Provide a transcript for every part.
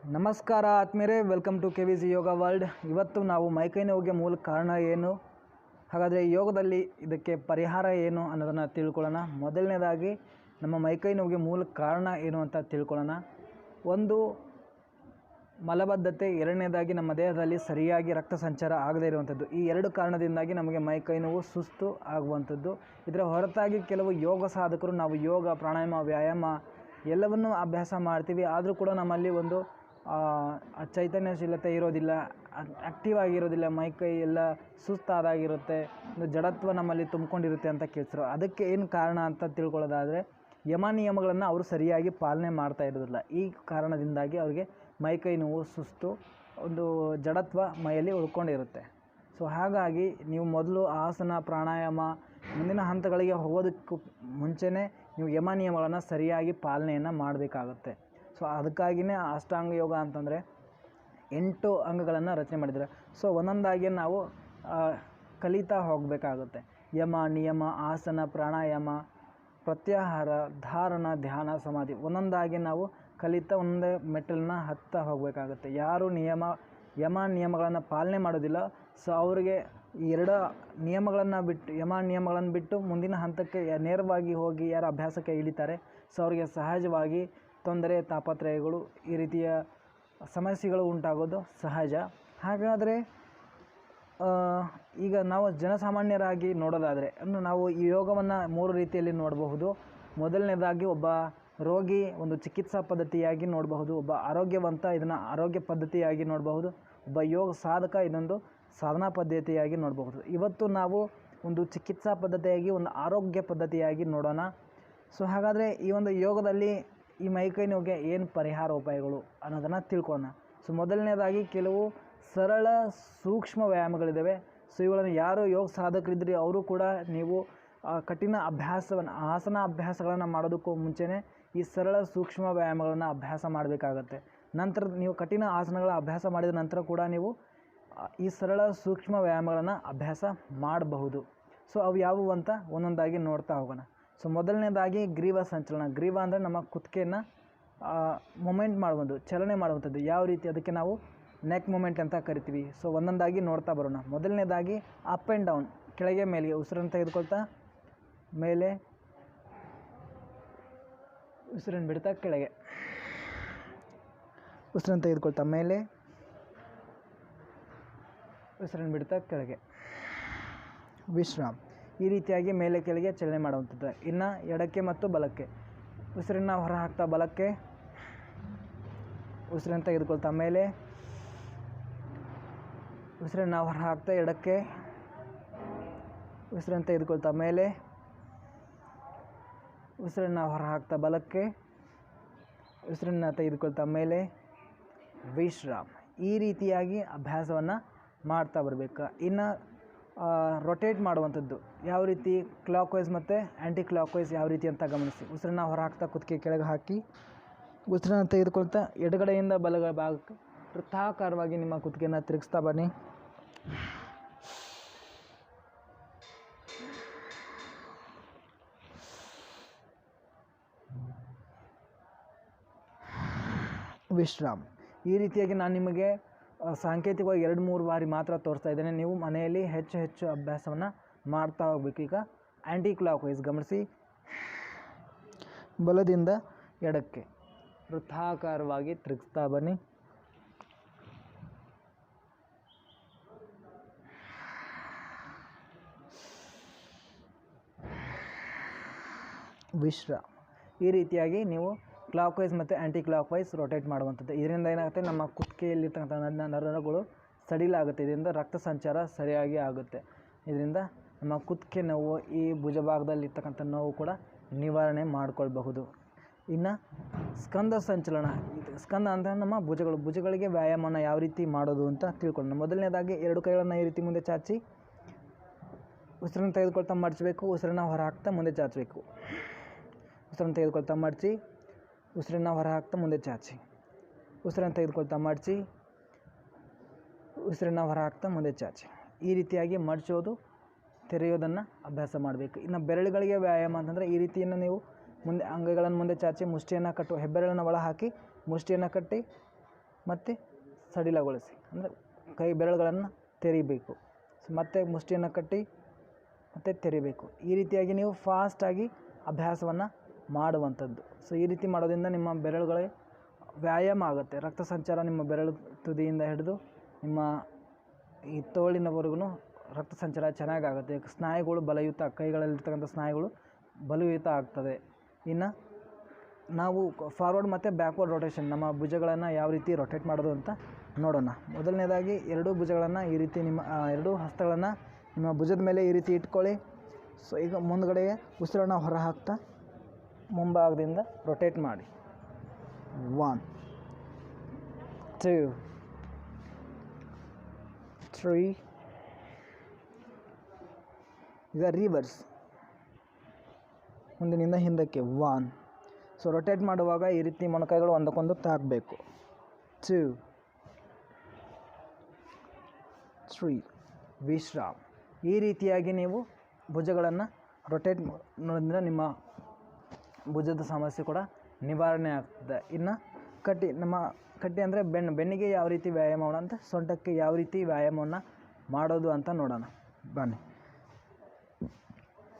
ನಮಸ್ಕಾರ ಆತ್ಮೀಯರೇ, welcome to KVZ Yoga world. ಇವತ್ತು ನಾವು ಮೈಕೈ ನೋವಿಗೆ ಮೂಲ ಕಾರಣ ಏನು, ಹಾಗಾದರೆ ಯೋಗದಲ್ಲಿ ಇದಕ್ಕೆ ಪರಿಹಾರ ಏನು ಅನ್ನೋದನ್ನು ತಿಳ್ಕೊಳ್ಳೋಣ. ಮೊದಲನೇದಾಗಿ ನಮ್ಮ ಮೈಕೈ ನೋವಿಗೆ ಮೂಲ ಕಾರಣ ಏನು ಅಂತ ತಿಳ್ಕೊಳ್ಳೋಣ. ಒಂದು ಮಲಬದ್ಧತೆ, ಎರಡನೇದಾಗಿ ನಮ್ಮ ದೇಹದಲ್ಲಿ ಸರಿಯಾಗಿ ರಕ್ತ ಸಂಚಾರ ಆಗದೇ ಇರುವಂಥದ್ದು. ಈ ಎರಡು ಕಾರಣದಿಂದಾಗಿ ನಮಗೆ ಮೈಕೈ ನೋವು, ಸುಸ್ತು ಆಗುವಂಥದ್ದು. ಇದರ ಹೊರತಾಗಿ ಕೆಲವು ಯೋಗ ಸಾಧಕರು ನಾವು ಯೋಗ, ಪ್ರಾಣಾಯಾಮ, ವ್ಯಾಯಾಮ ಎಲ್ಲವನ್ನೂ ಅಭ್ಯಾಸ ಮಾಡ್ತೀವಿ, ಆದರೂ ಕೂಡ ನಮ್ಮಲ್ಲಿ ಒಂದು ಚೈತನ್ಯಶೀಲತೆ ಇರೋದಿಲ್ಲ, ಆ್ಯಕ್ಟಿವ್ ಆಗಿರೋದಿಲ್ಲ, ಮೈಕೈ ಎಲ್ಲ ಸುಸ್ತಾದಾಗಿರುತ್ತೆ, ಒಂದು ಜಡತ್ವ ನಮ್ಮಲ್ಲಿ ತುಂಬಿಕೊಂಡಿರುತ್ತೆ ಅಂತ ಕೇಳ್ತಿರೋ. ಅದಕ್ಕೆ ಏನು ಕಾರಣ ಅಂತ ತಿಳ್ಕೊಳ್ಳೋದಾದರೆ, ಯಮ ನಿಯಮಗಳನ್ನು ಅವರು ಸರಿಯಾಗಿ ಪಾಲನೆ ಮಾಡ್ತಾ ಇರೋದಿಲ್ಲ. ಈ ಕಾರಣದಿಂದಾಗಿ ಅವರಿಗೆ ಮೈಕೈ ನೋವು, ಸುಸ್ತು, ಒಂದು ಜಡತ್ವ ಮೈಯಲ್ಲಿ ಉಳ್ಕೊಂಡಿರುತ್ತೆ. ಸೊ ಹಾಗಾಗಿ ನೀವು ಮೊದಲು ಆಸನ, ಪ್ರಾಣಾಯಾಮ ಮುಂದಿನ ಹಂತಗಳಿಗೆ ಹೋಗೋದಕ್ಕೂ ಮುಂಚೆನೇ ನೀವು ಯಮ ನಿಯಮಗಳನ್ನು ಸರಿಯಾಗಿ ಪಾಲನೆಯನ್ನು ಮಾಡಬೇಕಾಗುತ್ತೆ. ಸೊ ಅದಕ್ಕಾಗಿಯೇ ಅಷ್ಟಾಂಗ ಯೋಗ ಅಂತಂದರೆ 8 ಅಂಗಗಳನ್ನು ರಚನೆ ಮಾಡಿದ್ದಾರೆ. ಸೊ ಒಂದೊಂದಾಗಿ ನಾವು ಕಲಿತಾ ಹೋಗಬೇಕಾಗುತ್ತೆ. ಯಮ, ನಿಯಮ, ಆಸನ, ಪ್ರಾಣಾಯಾಮ, ಪ್ರತ್ಯಾಹಾರ, ಧಾರಣ, ಧ್ಯಾನ, ಸಮಾಧಿ ಒಂದೊಂದಾಗಿ ನಾವು ಕಲಿತಾ ಒಂದೇ ಮೆಟ್ಟಲನ್ನ ಹತ್ತಾ ಹೋಗಬೇಕಾಗುತ್ತೆ. ಯಾರು ಯಮ ನಿಯಮಗಳನ್ನು ಪಾಲನೆ ಮಾಡೋದಿಲ್ಲ, ಸೊ ಅವರಿಗೆ ಈ 2 ನಿಯಮಗಳನ್ನು ಬಿಟ್ಟು, ಯಮ ನಿಯಮಗಳನ್ನು ಬಿಟ್ಟು ಮುಂದಿನ ಹಂತಕ್ಕೆ ನೇರವಾಗಿ ಹೋಗಿ ಯಾರು ಅಭ್ಯಾಸಕ್ಕೆ ಇಳಿತಾರೆ, ಸೊ ಅವರಿಗೆ ಸಹಜವಾಗಿ ತೊಂದರೆ, ತಾಪತ್ರಯಗಳು, ಈ ರೀತಿಯ ಸಮಸ್ಯೆಗಳು ಉಂಟಾಗೋದು ಸಹಜ. ಹಾಗಾದರೆ ಈಗ ನಾವು ಜನಸಾಮಾನ್ಯರಾಗಿ ನೋಡೋದಾದರೆ ನಾವು ಈ ಯೋಗವನ್ನು 3 ರೀತಿಯಲ್ಲಿ ನೋಡಬಹುದು. ಮೊದಲನೇದಾಗಿ ಒಬ್ಬ ರೋಗಿ ಒಂದು ಚಿಕಿತ್ಸಾ ಪದ್ಧತಿಯಾಗಿ ನೋಡಬಹುದು, ಒಬ್ಬ ಆರೋಗ್ಯವಂತ ಇದನ್ನು ಆರೋಗ್ಯ ಪದ್ಧತಿಯಾಗಿ ನೋಡಬಹುದು, ಒಬ್ಬ ಯೋಗ ಸಾಧಕ ಇದೊಂದು ಸಾಧನಾ ಪದ್ಧತಿಯಾಗಿ ನೋಡಬಹುದು. ಇವತ್ತು ನಾವು ಒಂದು ಚಿಕಿತ್ಸಾ ಪದ್ಧತಿಯಾಗಿ, ಒಂದು ಆರೋಗ್ಯ ಪದ್ಧತಿಯಾಗಿ ನೋಡೋಣ. ಸೊ ಹಾಗಾದರೆ ಈ ಒಂದು ಯೋಗದಲ್ಲಿ ಈ ಮೈಕೈ ನೋವಿಗೆ ಏನು ಪರಿಹಾರ ಉಪಾಯಗಳು ಅನ್ನೋದನ್ನು ತಿಳ್ಕೊಳ್ಳೋಣ. ಸೊ ಮೊದಲನೇದಾಗಿ ಕೆಲವು ಸರಳ ಸೂಕ್ಷ್ಮ ವ್ಯಾಯಾಮಗಳಿದ್ದಾವೆ. ಸೊ ಇವುಗಳನ್ನು ಯಾರು ಯೋಗ ಸಾಧಕರಿದ್ದರೆ ಅವರು ಕೂಡ ನೀವು ಕಠಿಣ ಅಭ್ಯಾಸವನ್ನು, ಆಸನ ಅಭ್ಯಾಸಗಳನ್ನು ಮಾಡೋದಕ್ಕೂ ಮುಂಚೆನೇ ಈ ಸರಳ ಸೂಕ್ಷ್ಮ ವ್ಯಾಯಾಮಗಳನ್ನು ಅಭ್ಯಾಸ ಮಾಡಬೇಕಾಗತ್ತೆ. ನಂತರ ನೀವು ಕಠಿಣ ಆಸನಗಳ ಅಭ್ಯಾಸ ಮಾಡಿದ ನಂತರ ಕೂಡ ನೀವು ಈ ಸರಳ ಸೂಕ್ಷ್ಮ ವ್ಯಾಯಾಮಗಳನ್ನು ಅಭ್ಯಾಸ ಮಾಡಬಹುದು. ಸೊ ಅವು ಯಾವುವು ಅಂತ ಒಂದೊಂದಾಗಿ ನೋಡ್ತಾ ಹೋಗೋಣ. ಸೊ ಮೊದಲನೇದಾಗಿ ಗ್ರೀವ ಸಂಚಲನ. ಗ್ರೀವ ಅಂದರೆ ನಮ್ಮ ಕುತ್ತಿಗೆಯನ್ನು ಮೂಮೆಂಟ್ ಮಾಡುವುದು, ಚಲನೆ ಮಾಡುವಂಥದ್ದು. ಯಾವ ರೀತಿ, ಅದಕ್ಕೆ ನಾವು ನೆಕ್ ಮೂಮೆಂಟ್ ಅಂತ ಕರಿತೀವಿ. ಸೊ ಒಂದೊಂದಾಗಿ ನೋಡ್ತಾ ಬರೋಣ. ಮೊದಲನೇದಾಗಿ ಅಪ್ ಆ್ಯಂಡ್ ಡೌನ್, ಕೆಳಗೆ ಮೇಲೆಗೆ ಉಸಿರನ್ನು ತೆಗೆದುಕೊಳ್ತಾ ಮೇಲೆ, ಉಸಿರನ್ನು ಬಿಡ್ತಾ ಕೆಳಗೆ, ಉಸಿರನ್ನು ತೆಗೆದುಕೊಳ್ತಾ ಮೇಲೆ, ಉಸಿರನ್ನು ಬಿಡ್ತಾ ಕೆಳಗೆ, ವಿಶ್ರಾಮ್. ಈ ರೀತಿಯಾಗಿ ಮೇಲೆ ಕೆಳಗೆ ಚಲನೆ ಮಾಡುವಂಥದ್ದು. ಇನ್ನು ಎಡಕ್ಕೆ ಮತ್ತು ಬಲಕ್ಕೆ, ಉಸಿರನ್ನು ಹೊರ ಹಾಕ್ತಾ ಬಲಕ್ಕೆ, ಉಸಿರನ್ನು ತೆಗೆದುಕೊಳ್ತಾ ಮೇಲೆ, ಉಸಿರನ್ನು ಹೊರ ಹಾಕ್ತಾ ಎಡಕ್ಕೆ, ಉಸಿರನ್ನು ತೆಗೆದುಕೊಳ್ತಾ ಮೇಲೆ, ಉಸಿರನ್ನು ಹೊರ ಹಾಕ್ತಾ ಬಲಕ್ಕೆ, ಉಸಿರನ್ನು ತೆಗೆದುಕೊಳ್ತಾ ಮೇಲೆ, ವಿಶ್ರಾಮ್. ಈ ರೀತಿಯಾಗಿ ಅಭ್ಯಾಸವನ್ನು ಮಾಡ್ತಾ ಬರಬೇಕು. ಇನ್ನು ರೊಟೇಟ್ ಮಾಡುವಂಥದ್ದು ಯಾವ ರೀತಿ, ಕ್ಲಾಕ್ ವೈಸ್ ಮತ್ತು ಆ್ಯಂಟಿ ಕ್ಲಾಕ್ ವೈಸ್ ಯಾವ ರೀತಿ ಅಂತ ಗಮನಿಸಿ. ಉಸಿರನ್ನು ಹೊರ ಹಾಕ್ತಾ ಕುತ್ತಿಗೆ ಕೆಳಗೆ ಹಾಕಿ, ಉಸಿರನ್ನು ತೆಗೆದುಕೊಳ್ತಾ ಎಡಗಡೆಯಿಂದ ಬಲಗಡೆ ಭಾಗಕ್ಕೆ ವೃತ್ತಾಕಾರವಾಗಿ ನಿಮ್ಮ ಕುತ್ತಿಗೆಯನ್ನು ತಿರುಗಿಸ್ತಾ ಬನ್ನಿ. ವಿಶ್ರಾಮ್. ಈ ರೀತಿಯಾಗಿ ನಾನು ನಿಮಗೆ ಸಾಂಕೇತಿಕವಾಗಿ 2-3 ಬಾರಿ ಮಾತ್ರ ತೋರಿಸ್ತಾ ಇದ್ದೇನೆ. ನೀವು ಮನೆಯಲ್ಲಿ ಹೆಚ್ಚು ಹೆಚ್ಚು ಅಭ್ಯಾಸವನ್ನು ಮಾಡ್ತಾ ಹೋಗ್ಬೇಕು. ಈಗ ಆ್ಯಂಟಿ ಕ್ಲಾಕ್ ವೈಸ್ ಗಮನಿಸಿ. ಬಲದಿಂದ ಎಡಕ್ಕೆ ವೃತ್ತಾಕಾರವಾಗಿ ತಿರುಗಿಸ್ತಾ ಬನ್ನಿ. ವಿಶ್ರಾಮ್. ಈ ರೀತಿಯಾಗಿ ನೀವು ಕ್ಲಾಕ್ ವೈಸ್ ಮತ್ತು ಆ್ಯಂಟಿ ಕ್ಲಾಕ್ ವೈಸ್ ರೊಟೇಟ್ ಮಾಡುವಂಥದ್ದು. ಇದರಿಂದ ಏನಾಗುತ್ತೆ, ನಮ್ಮ ಕುತ್ತಿಗೆಯಲ್ಲಿರ್ತಕ್ಕಂಥ ನರಗಳು ಸಡಿಲಾಗುತ್ತೆ. ಇದರಿಂದ ರಕ್ತ ಸಂಚಾರ ಸರಿಯಾಗಿ ಆಗುತ್ತೆ. ಇದರಿಂದ ನಮ್ಮ ಕುತ್ತಿಗೆ ನೋವು, ಈ ಭುಜ ಭಾಗದಲ್ಲಿರ್ತಕ್ಕಂಥ ನೋವು ಕೂಡ ನಿವಾರಣೆ ಮಾಡಿಕೊಳ್ಬಹುದು. ಇನ್ನು ಸ್ಕಂದ ಸಂಚಲನ. ಸ್ಕಂದ ಅಂದರೆ ನಮ್ಮ ಭುಜಗಳಿಗೆ ವ್ಯಾಯಾಮನ ಯಾವ ರೀತಿ ಮಾಡೋದು ಅಂತ ತಿಳ್ಕೊಳ್ಳೋಣ. ಮೊದಲನೇದಾಗಿ 2 ಕೈಗಳನ್ನು ಈ ರೀತಿ ಮುಂದೆ ಚಾಚಿ, ಉಸಿರನ್ನು ತೆಗೆದುಕೊಳ್ತಾ ಮಡಚಬೇಕು, ಉಸಿರನ್ನು ಹೊರ ಹಾಕ್ತಾ ಮುಂದೆ ಚಾಚಬೇಕು, ಉಸಿರನ್ನು ತೆಗೆದುಕೊಳ್ತಾ ಮಡಚಿ, ಉಸಿರನ್ನು ಹೊರ ಹಾಕ್ತಾ ಮುಂದೆ ಚಾಚಿ, ಉಸಿರನ್ನು ತೆಗೆದುಕೊಳ್ತಾ ಮಡಚಿ, ಉಸಿರನ್ನು ಹೊರ ಹಾಕ್ತಾ ಮುಂದೆ ಚಾಚಿ. ಈ ರೀತಿಯಾಗಿ ಮಡಚೋದು, ತೆರೆಯೋದನ್ನು ಅಭ್ಯಾಸ ಮಾಡಬೇಕು. ಇನ್ನು ಬೆರಳುಗಳಿಗೆ ವ್ಯಾಯಾಮ ಅಂತಂದರೆ ಈ ರೀತಿಯನ್ನು ನೀವು ಮುಂದೆ ಅಂಗಗಳನ್ನು ಮುಂದೆ ಚಾಚಿ ಮುಷ್ಟಿಯನ್ನು ಕಟ್ಟು, ಹೆಬ್ಬೆರಳನ್ನು ಒಳ ಹಾಕಿ ಮುಷ್ಟಿಯನ್ನು ಕಟ್ಟಿ ಮತ್ತು ಸಡಿಲಗೊಳಿಸಿ, ಅಂದರೆ ಕೈ ಬೆರಳುಗಳನ್ನು ತೆರಿಬೇಕು. ಮತ್ತು ಮುಷ್ಟಿಯನ್ನು ಕಟ್ಟಿ ಮತ್ತು ತೆರಿಬೇಕು. ಈ ರೀತಿಯಾಗಿ ನೀವು ಫಾಸ್ಟಾಗಿ ಅಭ್ಯಾಸವನ್ನು ಮಾಡುವಂಥದ್ದು. ಸೊ ಈ ರೀತಿ ಮಾಡೋದ್ರಿಂದ ನಿಮ್ಮ ಬೆರಳುಗಳೇ ವ್ಯಾಯಾಮ ಆಗುತ್ತೆ. ರಕ್ತ ಸಂಚಾರ ನಿಮ್ಮ ಬೆರಳು ತುದಿಯಿಂದ ಹಿಡಿದು ನಿಮ್ಮ ಈ ತೋಳಿನವರೆಗೂ ರಕ್ತ ಸಂಚಾರ ಚೆನ್ನಾಗಾಗುತ್ತೆ. ಸ್ನಾಯುಗಳು ಬಲಯುತ, ಕೈಗಳಲ್ಲಿರ್ತಕ್ಕಂಥ ಸ್ನಾಯುಗಳು ಬಲಯುತ ಆಗ್ತದೆ. ಇನ್ನು ನಾವು ಫಾರ್ವರ್ಡ್ ಮತ್ತು ಬ್ಯಾಕ್ವರ್ಡ್ ರೊಟೇಷನ್, ನಮ್ಮ ಭುಜಗಳನ್ನು ಯಾವ ರೀತಿ ರೊಟೇಟ್ ಮಾಡೋದು ಅಂತ ನೋಡೋಣ. ಮೊದಲನೇದಾಗಿ ಎರಡೂ ಭುಜಗಳನ್ನು ಈ ರೀತಿ ನಿಮ್ಮ ಎರಡೂ ಹಸ್ತಗಳನ್ನು ನಿಮ್ಮ ಭುಜದ ಮೇಲೆ ಈ ರೀತಿ ಇಟ್ಕೊಳ್ಳಿ. ಸೊ ಈಗ ಮುಂದುಗಡೆಗೆ ಉಸಿರನ್ನು ಹೊರ ಹಾಕ್ತಾ ಮುಂಭಾಗದಿಂದ ರೊಟೇಟ್ ಮಾಡಿ. 1 2 3. ಈಗ ರಿವರ್ಸ್, ಮುಂದಿನಿಂದ ಹಿಂದಕ್ಕೆ 1. ಸೊ ರೊಟೇಟ್ ಮಾಡುವಾಗ ಈ ರೀತಿ ಮೊಣಕೈಗಳು ಒಂದಕ್ಕೊಂದು ತಾಕಬೇಕು. 2 3. ವಿಶ್ರಾಮ್. ಈ ರೀತಿಯಾಗಿ ನೀವು ಭುಜಗಳನ್ನು ರೊಟೇಟ್ ಮಾಡೋದ್ರಿಂದ ನಿಮ್ಮ ಭುಜದ ಸಮಸ್ಯೆ ಕೂಡ ನಿವಾರಣೆ ಆಗ್ತದೆ. ಇನ್ನು ಕಟ್ಟಿ ಅಂದರೆ ಬೆನ್ನಿಗೆ ಯಾವ ರೀತಿ ವ್ಯಾಯಾಮ ಮಾಡೋಣ ಅಂತ, ಸೊಂಟಕ್ಕೆ ಯಾವ ರೀತಿ ವ್ಯಾಯಾಮವನ್ನು ಮಾಡೋದು ಅಂತ ನೋಡೋಣ ಬನ್ನಿ.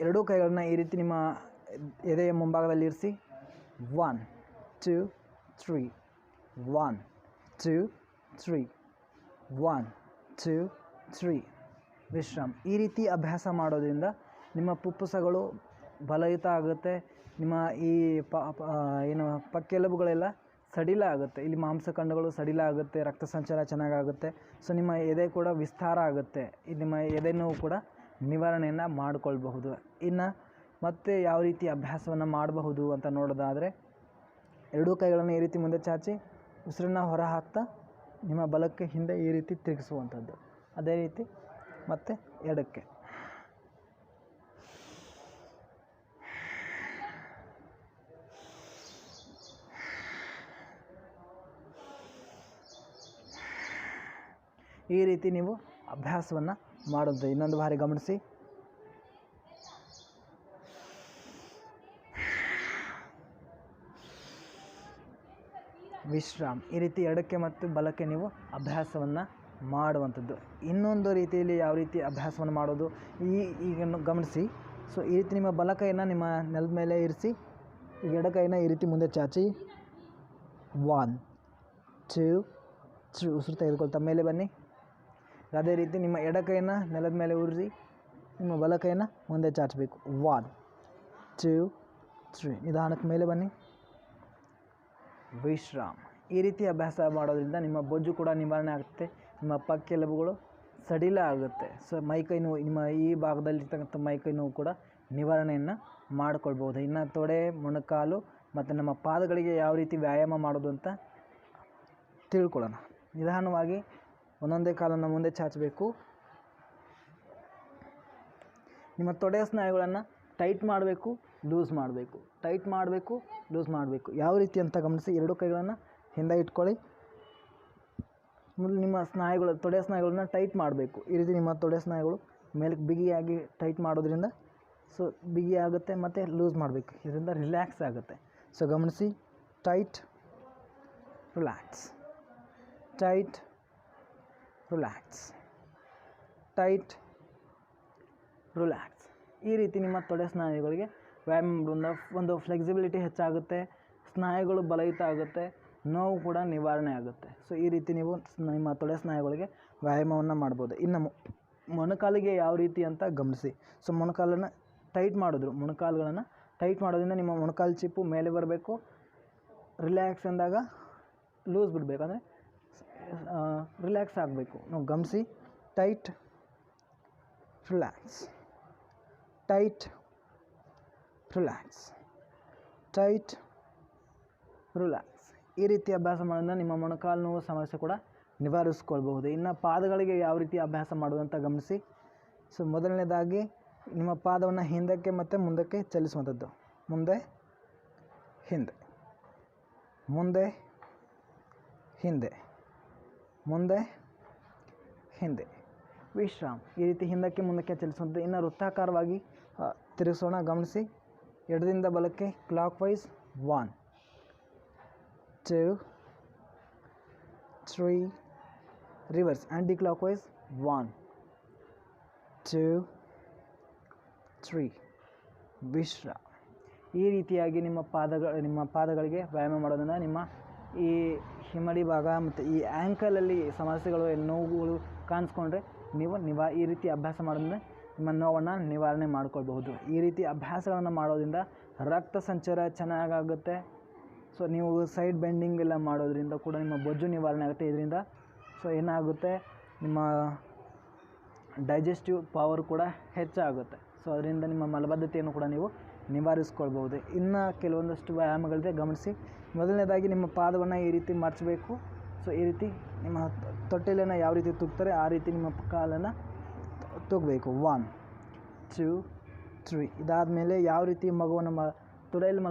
ಎರಡೂ ಕೈಗಳನ್ನ ಈ ರೀತಿ ನಿಮ್ಮ ಎದೆಯ ಮುಂಭಾಗದಲ್ಲಿ ಇರಿಸಿ. 1 2 3 1 2 3 1 2 3. ವಿಶ್ರಾಮ್. ಈ ರೀತಿ ಅಭ್ಯಾಸ ಮಾಡೋದ್ರಿಂದ ನಿಮ್ಮ ಪುಪ್ಪುಸಗಳು ಬಲಯುತ ಆಗುತ್ತೆ. ನಿಮ್ಮ ಈ ಏನು ಪಕ್ಕೆಲುಬುಗಳೆಲ್ಲ ಸಡಿಲ ಆಗುತ್ತೆ. ಇಲ್ಲಿ ಮಾಂಸಖಂಡಗಳು ಸಡಿಲ ಆಗುತ್ತೆ, ರಕ್ತ ಸಂಚಾರ ಚೆನ್ನಾಗಾಗುತ್ತೆ. ಸೊ ನಿಮ್ಮ ಎದೆ ಕೂಡ ವಿಸ್ತಾರ ಆಗುತ್ತೆ. ನಿಮ್ಮ ಎದೆ ನೋವು ಕೂಡ ನಿವಾರಣೆಯನ್ನು ಮಾಡಿಕೊಳ್ಬಹುದು. ಇನ್ನು ಮತ್ತೆ ಯಾವ ರೀತಿ ಅಭ್ಯಾಸವನ್ನು ಮಾಡಬಹುದು ಅಂತ ನೋಡೋದಾದರೆ, ಎರಡೂ ಕೈಗಳನ್ನು ಈ ರೀತಿ ಮುಂದೆ ಚಾಚಿ ಉಸಿರನ್ನು ಹೊರ ಹಾಕ್ತಾ ನಿಮ್ಮ ಬಲಕ್ಕೆ ಹಿಂದೆ ಈ ರೀತಿ ತಿರುಗಿಸುವಂಥದ್ದು. ಅದೇ ರೀತಿ ಮತ್ತು ಎಡಕ್ಕೆ. ಈ ರೀತಿ ನೀವು ಅಭ್ಯಾಸವನ್ನು ಮಾಡೋದು. ಇನ್ನೊಂದು ಬಾರಿ ಗಮನಿಸಿ. ವಿಶ್ರಾಮ್. ಈ ರೀತಿ ಎಡಕ್ಕೆ ಮತ್ತು ಬಲಕ್ಕೆ ನೀವು ಅಭ್ಯಾಸವನ್ನು ಮಾಡುವಂಥದ್ದು. ಇನ್ನೊಂದು ರೀತಿಯಲ್ಲಿ ಯಾವ ರೀತಿ ಅಭ್ಯಾಸವನ್ನು ಮಾಡೋದು ಈಗ ಗಮನಿಸಿ. ಸೊ ಈ ರೀತಿ ನಿಮ್ಮ ಬಲ ಕೈಯನ್ನು ನಿಮ್ಮ ನೆಲದ ಮೇಲೆ ಇರಿಸಿ, ಈಗ ಎಡ ಕೈನ ಈ ರೀತಿ ಮುಂದೆ ಚಾಚಿ 1 2 3 ಉಸಿರು ತೆಗೆದುಕೊಳ್ತಾ ಮೇಲೆ ಬನ್ನಿ. ಅದೇ ರೀತಿ ನಿಮ್ಮ ಎಡ ಕೈಯನ್ನು ನೆಲದ ಮೇಲೆ ಉರಿಸಿ, ನಿಮ್ಮ ಬಲ ಕೈಯನ್ನು ಮುಂದೆ ಚಾಚಬೇಕು. 1 2 3 ನಿಧಾನಕ್ಕೆ ಮೇಲೆ ಬನ್ನಿ. ವಿಶ್ರಾಮ್. ಈ ರೀತಿ ಅಭ್ಯಾಸ ಮಾಡೋದ್ರಿಂದ ನಿಮ್ಮ ಬೊಜ್ಜು ಕೂಡ ನಿವಾರಣೆ ಆಗುತ್ತೆ, ನಿಮ್ಮ ಪಕ್ಕೆಲುಬುಗಳು ಸಡಿಲ ಆಗುತ್ತೆ. ಸೊ ಮೈಕೈ ನೋವು, ನಿಮ್ಮ ಈ ಭಾಗದಲ್ಲಿರ್ತಕ್ಕಂಥ ಮೈಕೈ ನೋವು ಕೂಡ ನಿವಾರಣೆಯನ್ನು ಮಾಡಿಕೊಳ್ಬೋದು. ಇನ್ನು ತೊಡೆ, ಮೊಣಕಾಲು ಮತ್ತು ನಮ್ಮ ಪಾದಗಳಿಗೆ ಯಾವ ರೀತಿ ವ್ಯಾಯಾಮ ಮಾಡೋದು ಅಂತ ತಿಳ್ಕೊಳ್ಳೋಣ. ನಿಧಾನವಾಗಿ ಒಂದೊಂದೇ ಕಾಲನ್ನು ಮುಂದೆ ಚಾಚಬೇಕು. ನಿಮ್ಮ ತೊಡೆಯ ಸ್ನಾಯುಗಳನ್ನು ಟೈಟ್ ಮಾಡಬೇಕು, ಲೂಸ್ ಮಾಡಬೇಕು, ಟೈಟ್ ಮಾಡಬೇಕು, ಲೂಸ್ ಮಾಡಬೇಕು. ಯಾವ ರೀತಿ ಅಂತ ಗಮನಿಸಿ. ಎರಡು ಕೈಗಳನ್ನು ಹಿಂದೆ ಇಟ್ಕೊಳ್ಳಿ. ಮೊದಲು ನಿಮ್ಮ ಸ್ನಾಯುಗಳು, ತೊಡೆಯ ಸ್ನಾಯುಗಳನ್ನ ಟೈಟ್ ಮಾಡಬೇಕು. ಈ ರೀತಿ ನಿಮ್ಮ ತೊಡೆ ಸ್ನಾಯುಗಳು ಮೇಲಕ್ಕೆ ಬಿಗಿಯಾಗಿ ಟೈಟ್ ಮಾಡೋದ್ರಿಂದ ಸೊ ಬಿಗಿ ಆಗುತ್ತೆ, ಮತ್ತು ಲೂಸ್ ಮಾಡಬೇಕು, ಇದರಿಂದ ರಿಲ್ಯಾಕ್ಸ್ ಆಗುತ್ತೆ. ಸೊ ಗಮನಿಸಿ. Tight, relax, tight, relax, tight, relax. ಈ ರೀತಿ ನಿಮ್ಮ ತೊಡೆ ಸ್ನಾಯುಗಳಿಗೆ ವ್ಯಾಯಾಮ ಮಾಡೋದ್ರಿಂದ ಒಂದು ಫ್ಲೆಕ್ಸಿಬಿಲಿಟಿ ಹೆಚ್ಚಾಗುತ್ತೆ, ಸ್ನಾಯುಗಳು ಬಲಯುತ ಆಗುತ್ತೆ, ನೋವು ಕೂಡ ನಿವಾರಣೆ ಆಗುತ್ತೆ. ಸೊ ಈ ರೀತಿ ನೀವು ನಿಮ್ಮ ತೊಡೆ ಸ್ನಾಯುಗಳಿಗೆ ವ್ಯಾಯಾಮವನ್ನು ಮಾಡ್ಬೋದು. ಇನ್ನು ಮೊಣಕಾಲಿಗೆ ಯಾವ ರೀತಿ ಅಂತ ಗಮನಿಸಿ. ಸೊ ಮೊಣಕಾಲನ್ನು ಟೈಟ್ ಮೊಣಕಾಲುಗಳನ್ನು ಟೈಟ್ ಮಾಡೋದ್ರಿಂದ ನಿಮ್ಮ ಮೊಣಕಾಲು ಚಿಪ್ಪು ಮೇಲೆ ಬರಬೇಕು. ರಿಲ್ಯಾಕ್ಸ್ ಅಂದಾಗ ಲೂಸ್ ಬಿಡಬೇಕು, ಅಂದರೆ ರಿಲ್ಯಾಕ್ಸ್ ಆಗಬೇಕು. ನಾವು ಗಮನಿಸಿ. Tight, relax, tight, relax, tight, relax. ಈ ರೀತಿ ಅಭ್ಯಾಸ ಮಾಡೋದ್ರಿಂದ ನಿಮ್ಮ ಮೊಣಕಾಲು ನೋವು ಸಮಸ್ಯೆ ಕೂಡ ನಿವಾರಿಸ್ಕೊಳ್ಬಹುದು. ಇನ್ನು ಪಾದಗಳಿಗೆ ಯಾವ ರೀತಿ ಅಭ್ಯಾಸ ಮಾಡೋದಂತ ಗಮನಿಸಿ. ಸೊ ಮೊದಲನೇದಾಗಿ ನಿಮ್ಮ ಪಾದವನ್ನು ಹಿಂದಕ್ಕೆ ಮತ್ತು ಮುಂದಕ್ಕೆ ಚಲಿಸುವಂಥದ್ದು. ಮುಂದೆ, ಹಿಂದೆ, ಮುಂದೆ, ಹಿಂದೆ, ಮುಂದೆ, ಹಿಂದೆ. ವಿಶ್ರಾಮ್. ಈ ರೀತಿ ಹಿಂದಕ್ಕೆ ಮುಂದಕ್ಕೆ ಚಲಿಸುವಂಥದ್ದು. ಇನ್ನು ವೃತ್ತಾಕಾರವಾಗಿ ತಿರುಗಿಸೋಣ. ಗಮನಿಸಿ. ಎಡದಿಂದ ಬಲಕ್ಕೆ ಕ್ಲಾಕ್ ವೈಸ್. 1 2 3 ರಿವರ್ಸ್ ಆ್ಯಂಟಿ ಕ್ಲಾಕ್ ವೈಸ್ 1 2 3 ವಿಶ್ರಾಮ. ಈ ರೀತಿಯಾಗಿ ನಿಮ್ಮ ಪಾದಗಳಿಗೆ ವ್ಯಾಯಾಮ ಮಾಡೋದ್ರಿಂದ ನಿಮ್ಮ ಈ ಹಿಮ್ಮಡಿ ಭಾಗ ಮತ್ತು ಈ ಆ್ಯಂಕಲಲ್ಲಿ ಸಮಸ್ಯೆಗಳು ನೋವುಗಳು ಕಾಣಿಸ್ಕೊಂಡ್ರೆ ನೀವು ಈ ರೀತಿ ಅಭ್ಯಾಸ ಮಾಡೋದ್ರಿಂದ ನಿಮ್ಮ ನೋವನ್ನು ನಿವಾರಣೆ ಮಾಡ್ಕೊಳ್ಬಹುದು. ಈ ರೀತಿ ಅಭ್ಯಾಸಗಳನ್ನು ಮಾಡೋದ್ರಿಂದ ರಕ್ತ ಸಂಚಾರ ಚೆನ್ನಾಗಾಗುತ್ತೆ. ಸೊ ನೀವು ಸೈಡ್ ಬೆಂಡಿಂಗ್ ಎಲ್ಲ ಮಾಡೋದ್ರಿಂದ ಕೂಡ ನಿಮ್ಮ ಬೊಜ್ಜು ನಿವಾರಣೆ ಆಗುತ್ತೆ. ಇದರಿಂದ ಸೊ ಏನಾಗುತ್ತೆ, ನಿಮ್ಮ ಡೈಜೆಸ್ಟಿವ್ ಪವರ್ ಕೂಡ ಹೆಚ್ಚಾಗುತ್ತೆ. ಸೊ ಅದರಿಂದ ನಿಮ್ಮ ಮಲಬದ್ಧತೆಯನ್ನು ಕೂಡ ನೀವು ನಿವಾರಿಸ್ಕೊಳ್ಬೋದು. ಇನ್ನು ಕೆಲವೊಂದಷ್ಟು ವ್ಯಾಯಾಮಗಳಿದೆ, ಗಮನಿಸಿ. ಮೊದಲನೇದಾಗಿ ನಿಮ್ಮ ಪಾದವನ್ನು ಈ ರೀತಿ ಮಡಚಬೇಕು. ಸೊ ಈ ರೀತಿ ನಿಮ್ಮ ತೊಟ್ಟಿಲನ್ನು ಯಾವ ರೀತಿ ತೂಗ್ತಾರೆ ಆ ರೀತಿ ನಿಮ್ಮ ಕಾಲನ್ನು ತೂಗಬೇಕು. 1 2 3. ಇದಾದಮೇಲೆ ಯಾವ ರೀತಿ ಮಗುವನ್ನು ತೊಡೆಯಲ್ಲಿ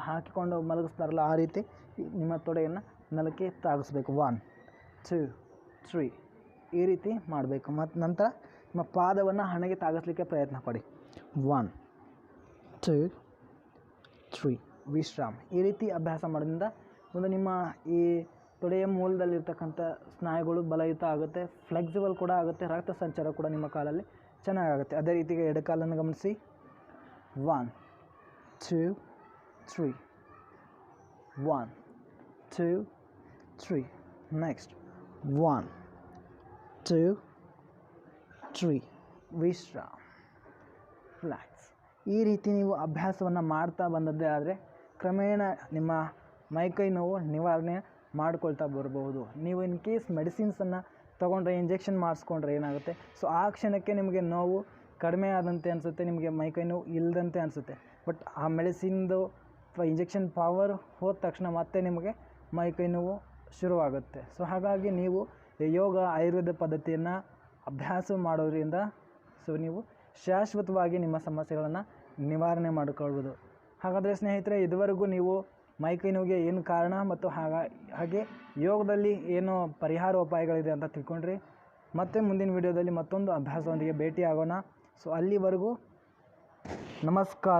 ಹಾಕಿಕೊಂಡು ಮಲಗಿಸ್ತಾರಲ್ಲ ಆ ರೀತಿ ನಿಮ್ಮ ತೊಡೆಯನ್ನು ನೆಲಕ್ಕೆ ತಾಗಿಸ್ಬೇಕು. 1 2 3 ಈ ರೀತಿ ಮಾಡಬೇಕು. ಮತ್ತು ನಂತರ ನಿಮ್ಮ ಪಾದವನ್ನು ಹಣೆಗೆ ತಾಗಿಸ್ಲಿಕ್ಕೆ ಪ್ರಯತ್ನ ಪಡಿ. 1 2 3 ವಿಶ್ರಾಮ. ಈ ರೀತಿ ಅಭ್ಯಾಸ ಮಾಡೋದ್ರಿಂದ ಒಂದು ನಿಮ್ಮ ಈ ತೊಡೆಯ ಮೂಲದಲ್ಲಿರ್ತಕ್ಕಂಥ ಸ್ನಾಯುಗಳು ಬಲಯುತ ಆಗುತ್ತೆ, ಫ್ಲೆಕ್ಸಿಬಲ್ ಕೂಡ ಆಗುತ್ತೆ, ರಕ್ತ ಸಂಚಾರ ಕೂಡ ನಿಮ್ಮ ಕಾಲಲ್ಲಿ ಚೆನ್ನಾಗಾಗುತ್ತೆ. ಅದೇ ರೀತಿ ಎಡಕಾಲನ್ನು ಗಮನಿಸಿ. 1 2 3 1 2 3 ನೆಕ್ಸ್ಟ್ 1 2 3 ವಿಶ್ರಾಮ, ರಿಲ್ಯಾಕ್ಸ್. ಈ ರೀತಿ ನೀವು ಅಭ್ಯಾಸವನ್ನು ಮಾಡ್ತಾ ಬಂದದ್ದೇ ಆದರೆ ಕ್ರಮೇಣ ನಿಮ್ಮ ಮೈಕೈ ನೋವು ನಿವಾರಣೆ ಮಾಡ್ಕೊಳ್ತಾ ಬರ್ಬೋದು. ನೀವು ಇನ್ ಕೇಸ್ ಮೆಡಿಸಿನ್ಸನ್ನು ತೊಗೊಂಡ್ರೆ, ಇಂಜೆಕ್ಷನ್ ಮಾಡಿಸ್ಕೊಂಡ್ರೆ ಏನಾಗುತ್ತೆ, ಸೊ ಆ ಕ್ಷಣಕ್ಕೆ ನಿಮಗೆ ನೋವು ಕಡಿಮೆ ಆದಂತೆ ಅನಿಸುತ್ತೆ, ನಿಮಗೆ ಮೈಕೈ ನೋವು ಇಲ್ಲದಂತೆ ಅನಿಸುತ್ತೆ. ಬಟ್ ಆ ಮೆಡಿಸಿನ್ದು ಅಥವಾ ಇಂಜೆಕ್ಷನ್ ಪವರ್ ಹೋದ ತಕ್ಷಣ ಮತ್ತೆ ನಿಮಗೆ ಮೈಕೈ ನೋವು ಶುರುವಾಗುತ್ತೆ. ಸೊ ಹಾಗಾಗಿ ನೀವು ಯೋಗ ಆಯುರ್ವೇದ ಪದ್ಧತಿಯನ್ನು ಅಭ್ಯಾಸ ಮಾಡೋದ್ರಿಂದ ಸೊ ನೀವು ಶಾಶ್ವತವಾಗಿ ನಿಮ್ಮ ಸಮಸ್ಯೆಗಳನ್ನು ನಿವಾರಣೆ ಮಾಡಿಕೊಳ್ಬೋದು. ಹಾಗಾದರೆ ಸ್ನೇಹಿತರೆ, ಇದುವರೆಗೂ ನೀವು ಮೈಕೈ ನೋವಿಗೆ ಏನು ಕಾರಣ ಮತ್ತು ಹಾಗೆ ಯೋಗದಲ್ಲಿ ಏನು ಪರಿಹಾರ ಉಪಾಯಗಳಿದೆ ಅಂತ ತಿಳ್ಕೊಂಡ್ರಿ. ಮತ್ತೆ ಮುಂದಿನ ವಿಡಿಯೋದಲ್ಲಿ ಮತ್ತೊಂದು ಅಭ್ಯಾಸದೊಂದಿಗೆ ಭೇಟಿ ಆಗೋಣ. ಸೊ ಅಲ್ಲಿವರೆಗೂ ನಮಸ್ಕಾರ.